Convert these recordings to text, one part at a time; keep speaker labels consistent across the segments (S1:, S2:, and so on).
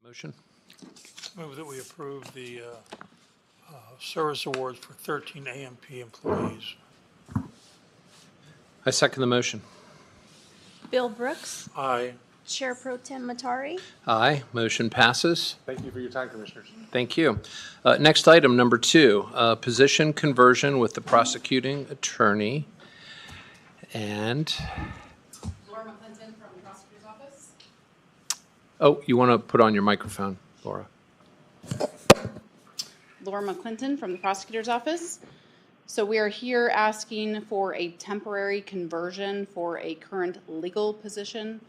S1: Motion?
S2: Move that we approve the service awards for 13 AMP employees.
S1: I second the motion.
S3: Bill Brooks,
S2: Aye.
S3: Chair Pro Tem Matari,
S1: Aye. Motion passes.
S4: Thank you for your time, Commissioners.
S1: Thank you. Next item, number 2, position conversion with the prosecuting attorney. And,
S5: Laura McClinton from the prosecutor's office.
S1: oh, you want to put on your microphone, Laura?
S5: Laura McClinton from the prosecutor's office. So we are here asking for a temporary conversion for a current legal position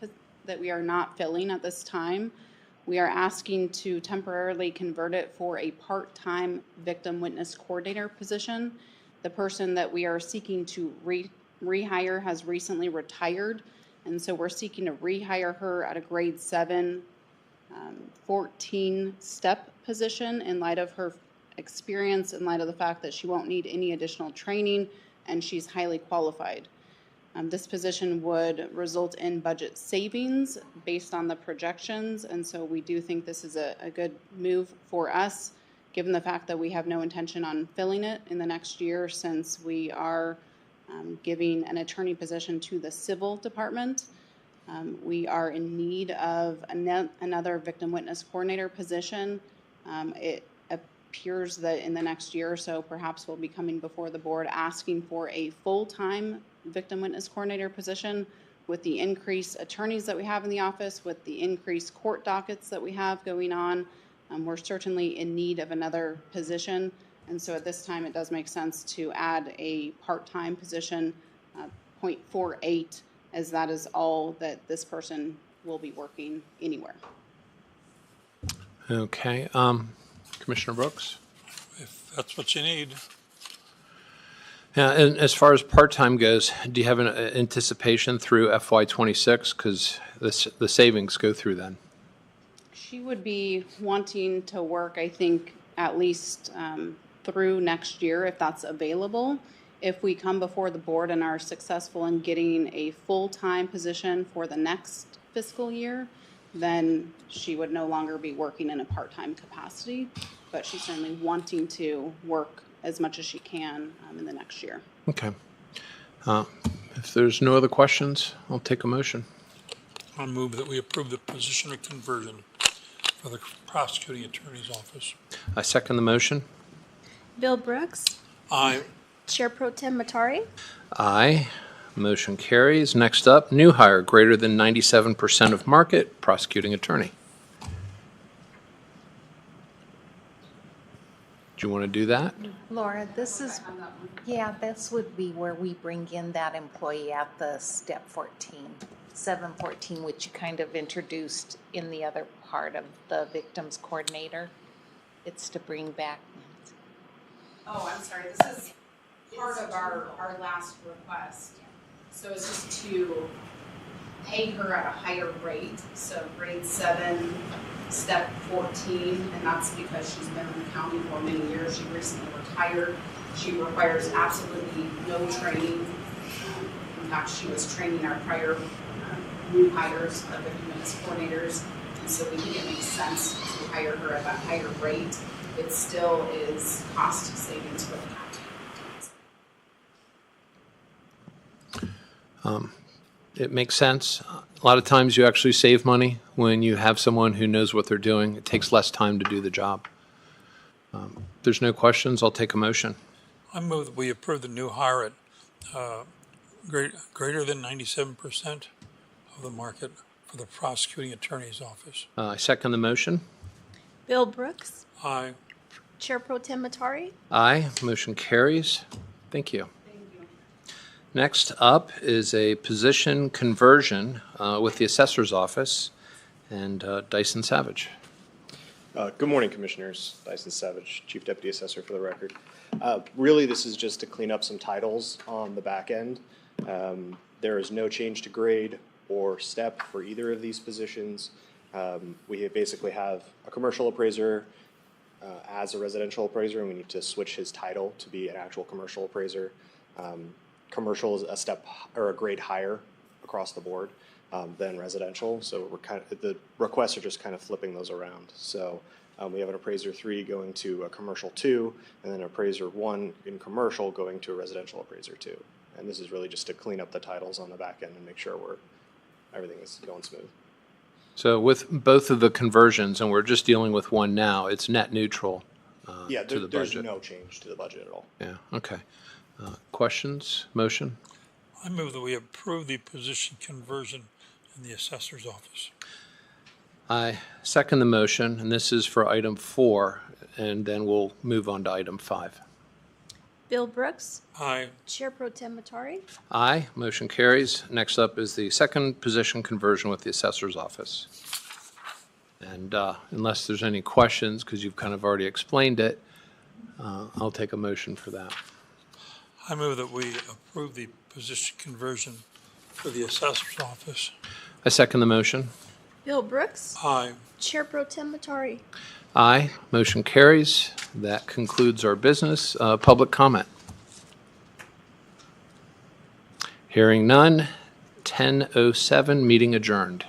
S5: that we are not filling at this time. We are asking to temporarily convert it for a part-time victim witness coordinator position. The person that we are seeking to rehire has recently retired, and so we're seeking to rehire her at a grade 7, 14-step position in light of her experience, in light of the fact that she won't need any additional training and she's highly qualified. This position would result in budget savings based on the projections, and so we do think this is a good move for us, given the fact that we have no intention on filling it in the next year, since we are giving an attorney position to the civil department. We are in need of another victim witness coordinator position. It appears that in the next year or so, perhaps we'll be coming before the board asking for a full-time victim witness coordinator position. With the increased attorneys that we have in the office, with the increased court dockets that we have going on, we're certainly in need of another position. And so at this time, it does make sense to add a part-time position, 0.48, as that is all that this person will be working anywhere.
S1: Okay. Commissioner Brooks?
S2: If that's what you need.
S1: Yeah, and as far as part-time goes, do you have an anticipation through FY26? Because the savings go through then.
S5: She would be wanting to work, I think, at least through next year, if that's available. If we come before the board and are successful in getting a full-time position for the next fiscal year, then she would no longer be working in a part-time capacity, but she's certainly wanting to work as much as she can in the next year.
S1: Okay. If there's no other questions, I'll take a motion.
S2: I'll move that we approve the position of conversion for the prosecuting attorney's office.
S1: I second the motion.
S3: Bill Brooks,
S2: Aye.
S3: Chair Pro Tem Matari,
S1: Aye. Motion carries. Next up, new hire, greater than 97% of market, prosecuting attorney. Do you want to do that?
S6: Laura, this would be where we bring in that employee at the step 14, 714, which you kind of introduced in the other part of the victims coordinator. It's to bring back.
S5: Oh, I'm sorry, this is part of our last request. So it's just to pay her at a higher rate, so grade 7, step 14, and that's because she's been in the county for many years. She recently retired. She requires absolutely no training. In fact, she was training our prior new hires, our victim witness coordinators, and so we think it makes sense to hire her at that higher rate. It still is cost savings for the county.
S1: It makes sense. A lot of times you actually save money when you have someone who knows what they're doing. It takes less time to do the job. If there's no questions, I'll take a motion.
S2: I move that we approve the new hire at greater than 97% of the market for the prosecuting attorney's office.
S1: I second the motion.
S3: Bill Brooks,
S2: Aye.
S3: Chair Pro Tem Matari,
S1: Aye. Motion carries. Thank you. Next up is a position conversion with the Assessor's office and Dyson Savage.
S4: Good morning, Commissioners. Dyson Savage, Chief Deputy Assessor for the record. Really, this is just to clean up some titles on the back end. There is no change to grade or step for either of these positions. We basically have a commercial appraiser as a residential appraiser, and we need to switch his title to be an actual commercial appraiser. Commercial is a step or a grade higher across the board. than residential. So the requests are just kind of flipping those around. So we have an appraiser 3 going to a commercial 2, and then appraiser 1 in commercial going to a residential appraiser 2. And this is really just to clean up the titles on the back end and make sure everything is going smooth.
S1: So with both of the conversions, and we're just dealing with one now, it's net neutral
S4: Yeah,
S1: to the
S4: there's
S1: budget.
S4: no change to the budget at all.
S1: Yeah, okay. Questions, motion?
S2: I move that we approve the position conversion in the assessor's office.
S1: I second the motion, and this is for item 4, and then we'll move on to item 5.
S3: Bill Brooks.
S2: Aye.
S3: Chair Pro Tem Matari.
S1: Aye, motion carries. Next up is the second position conversion with the assessor's office. And unless there's any questions, because you've kind of already explained it, I'll take a motion for that.
S2: I move that we approve the position conversion for the assessor's office.
S1: I second the motion.
S3: Bill Brooks.
S2: Aye.
S3: Chair Pro Tem Matari.
S1: Aye, motion carries. That concludes our business. Public comment. Hearing none, 10:07, meeting adjourned.